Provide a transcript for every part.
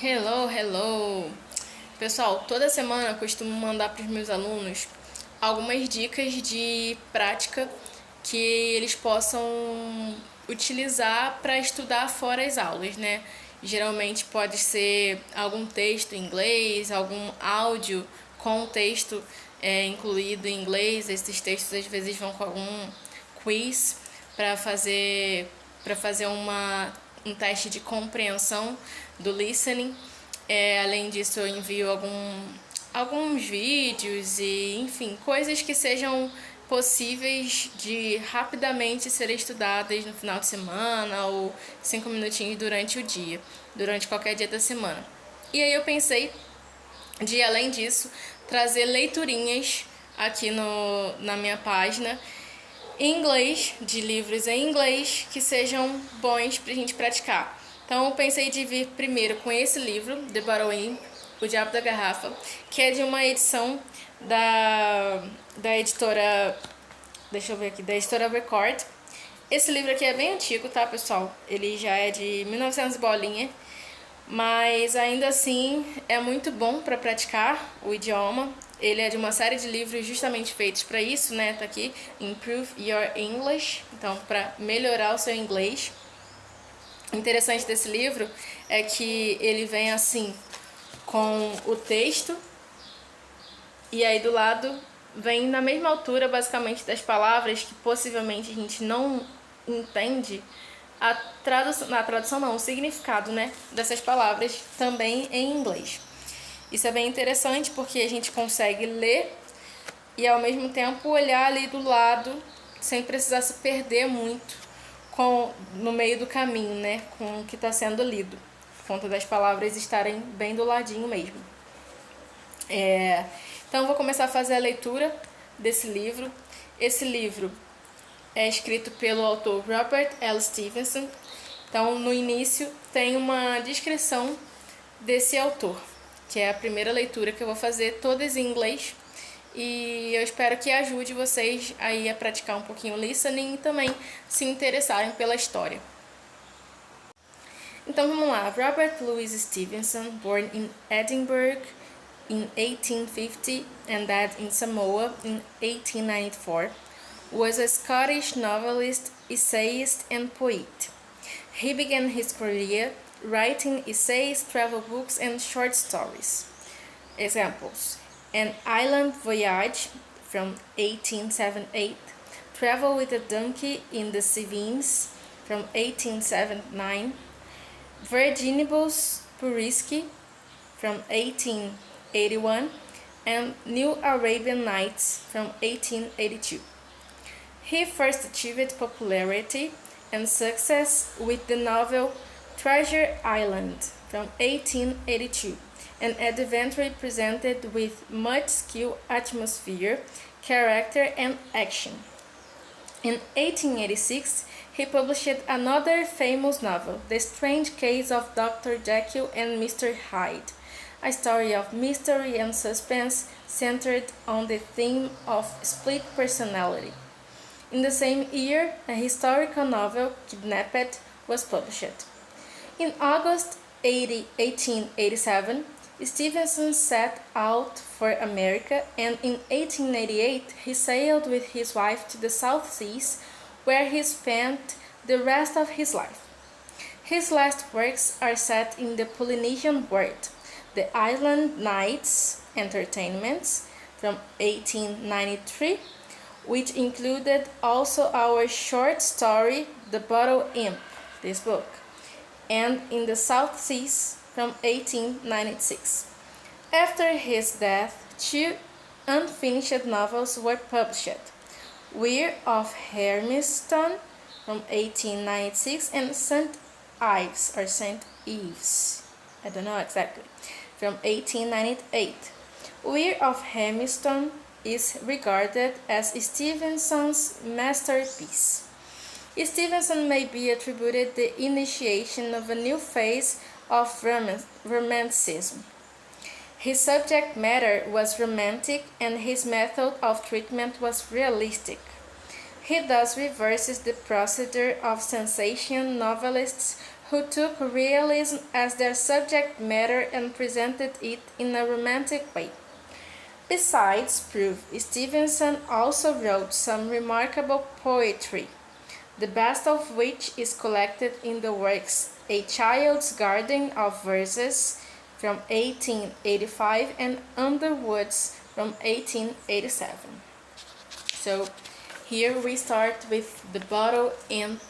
Hello, hello! Pessoal, toda semana eu costumo mandar para os meus alunos algumas dicas de prática que eles possam utilizar para estudar fora as aulas, né? Geralmente pode ser algum texto em inglês, algum áudio com texto incluído em inglês. Esses textos às vezes vão com algum quiz para fazer um teste de compreensão do listening. Além disso, eu envio alguns vídeos e, enfim, coisas que sejam possíveis de rapidamente serem estudadas no final de semana ou 5 minutinhos durante o dia, durante qualquer dia da semana. E aí eu pensei de, além disso, trazer leiturinhas aqui na minha página em inglês, de livros em inglês que sejam bons pra gente praticar. Então eu pensei de vir primeiro com esse livro, The Bottle, O Diabo da Garrafa, que é de uma edição da editora, deixa eu ver aqui, da editora Record. Esse livro aqui é bem antigo, tá, pessoal? Ele já é de 1900 bolinha, mas ainda assim é muito bom para praticar o idioma. Ele é de uma série de livros justamente feitos para isso, né? Tá aqui, Improve Your English, então para melhorar o seu inglês. O interessante desse livro é que ele vem assim com o texto e aí do lado vem na mesma altura basicamente das palavras que possivelmente a gente não entende na tradução não, o significado, né, dessas palavras também em inglês. Isso é bem interessante porque a gente consegue ler e ao mesmo tempo olhar ali do lado sem precisar se perder muito no meio do caminho, né, com o que está sendo lido, por conta das palavras estarem bem do ladinho mesmo. Então eu vou começar a fazer a leitura desse livro. Esse livro é escrito pelo autor Robert L. Stevenson. Então no início tem uma descrição desse autor, que é a primeira leitura que eu vou fazer, todas em inglês. E eu espero que ajude vocês aí a praticar um pouquinho o listening e também se interessarem pela história. Então vamos lá. Robert Louis Stevenson, born in Edinburgh in 1850 and died in Samoa in 1894, was a Scottish novelist, essayist and poet. He began his career writing essays, travel books and short stories. Examples: An Island Voyage from 1878, Travel with a Donkey in the Cevennes from 1879, Virginibus Purisci from 1881, and New Arabian Nights from 1882. He first achieved popularity and success with the novel Treasure Island from 1882. An adventure presented with much skill, atmosphere, character, and action. In 1886, he published another famous novel, The Strange Case of Dr. Jekyll and Mr. Hyde, a story of mystery and suspense centered on the theme of split personality. In the same year, a historical novel, Kidnapped, was published. In August 1887, Stevenson set out for America, and in 1888 he sailed with his wife to the South Seas, where he spent the rest of his life. His last works are set in the Polynesian world, The Island Nights Entertainments from 1893, which included also our short story The Bottle Imp, this book, and in the South Seas from 1896. After his death, 2 unfinished novels were published, Weir of Hermiston from 1896 and St. Ives or St. Eves, I don't know exactly, from 1898. Weir of Hermiston is regarded as Stevenson's masterpiece. Stevenson may be attributed the initiation of a new phase of Romanticism. His subject matter was romantic and his method of treatment was realistic. He thus reverses the procedure of sensation novelists who took realism as their subject matter and presented it in a romantic way. Besides prose, Stevenson also wrote some remarkable poetry, the best of which is collected in the works A Child's Garden of Verses from 1885 and Underwoods from 1887. So here we start with the bottle imp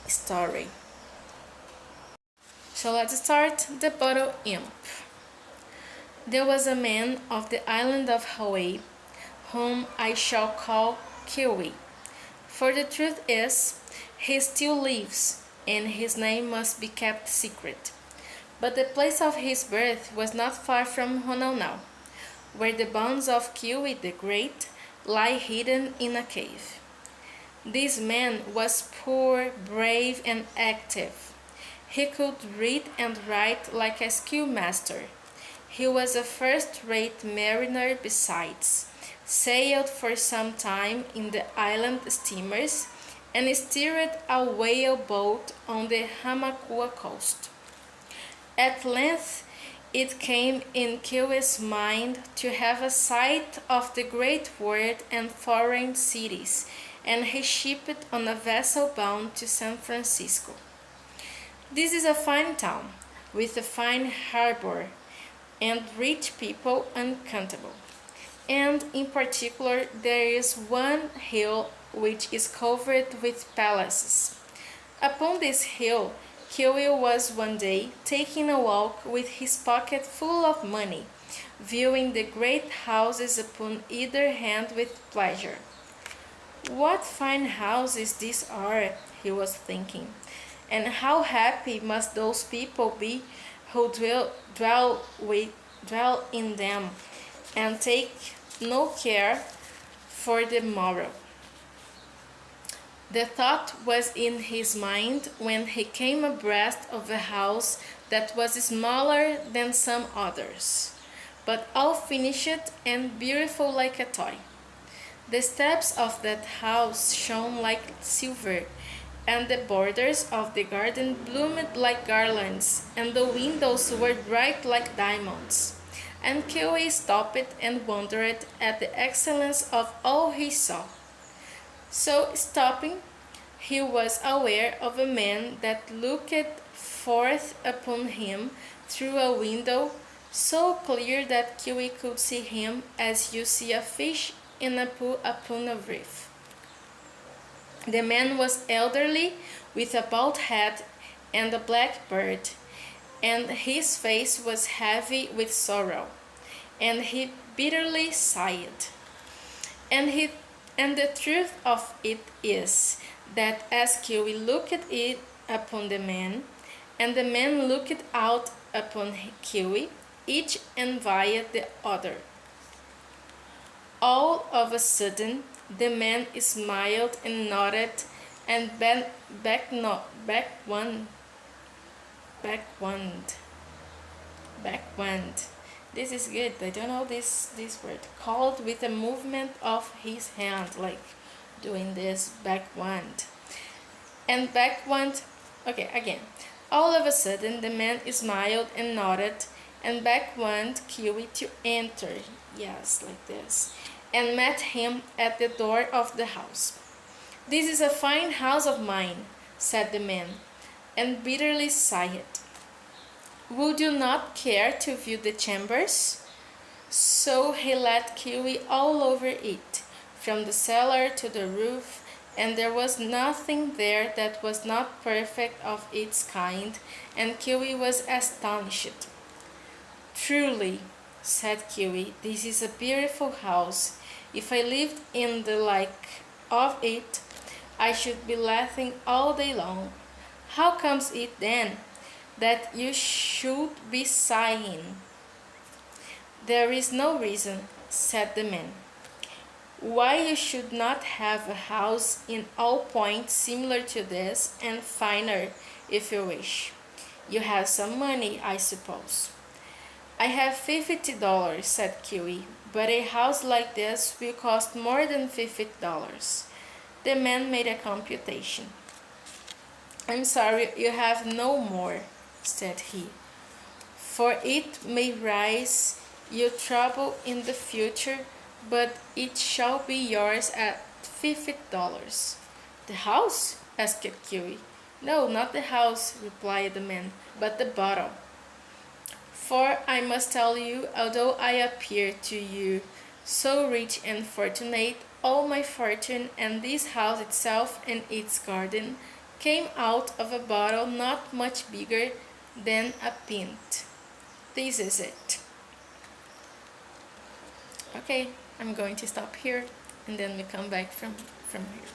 story. So let's start the bottle imp. There was a man of the island of Hawaii, whom I shall call Kiwi. For the truth is, he still lives, and his name must be kept secret. But the place of his birth was not far from Honolulu, where the bones of Kiwi the Great lie hidden in a cave. This man was poor, brave, and active. He could read and write like a schoolmaster. He was a first-rate mariner besides, sailed for some time in the island steamers, and steered a whale boat on the Hamakua coast. At length it came in Kiwi's mind to have a sight of the great world and foreign cities, and he shipped on a vessel bound to San Francisco. This is a fine town, with a fine harbor, and rich people uncountable. And in particular there is one hill which is covered with palaces. Upon this hill Kiwi was one day taking a walk with his pocket full of money, viewing the great houses upon either hand with pleasure. What fine houses these are, he was thinking, and how happy must those people be who dwell in them, and take no care for the morrow. The thought was in his mind when he came abreast of a house that was smaller than some others, but all finished and beautiful like a toy. The steps of that house shone like silver, and the borders of the garden bloomed like garlands, and the windows were bright like diamonds. And Kiwi stopped and wondered at the excellence of all he saw. So stopping, he was aware of a man that looked forth upon him through a window so clear that Kiwi could see him as you see a fish in a pool upon a reef. The man was elderly, with a bald head and a black beard, and his face was heavy with sorrow, and he bitterly sighed. And the truth of it is that as Kiwi looked it upon the man, and the man looked out upon Kiwi, each envied the other. All of a sudden, the man smiled and nodded and backward. This is good. I don't know this word. Called with a movement of his hand, like doing this backward. And backward. Okay, again. All of a sudden, the man smiled and nodded and beckoned Kiwi to enter. Yes, like this. And met him at the door of the house. "This is a fine house of mine," said the man, and bitterly sighed. "Would you not care to view the chambers?" So he led Kiwi all over it, from the cellar to the roof, and there was nothing there that was not perfect of its kind, and Kiwi was astonished. "Truly," said Kiwi, "this is a beautiful house. If I lived in the like of it, I should be laughing all day long. How comes it then that you should be sighing?" "There is no reason," said the man, "why you should not have a house in all points similar to this, and finer, if you wish. You have some money, I suppose." "I have $50, said Kiwi, "but a house like this will cost more than $50. The man made a computation. I'm sorry, you have no more, said he, for it may rise your trouble in the future, but it shall be yours at $50. The house? asked Kiwi. No, not the house, replied the man, but the bottle. For I must tell you, although I appear to you so rich and fortunate, all my fortune and this house itself and its garden came out of a bottle not much bigger than a pint. This is it. Okay, I'm going to stop here and then we come back from here.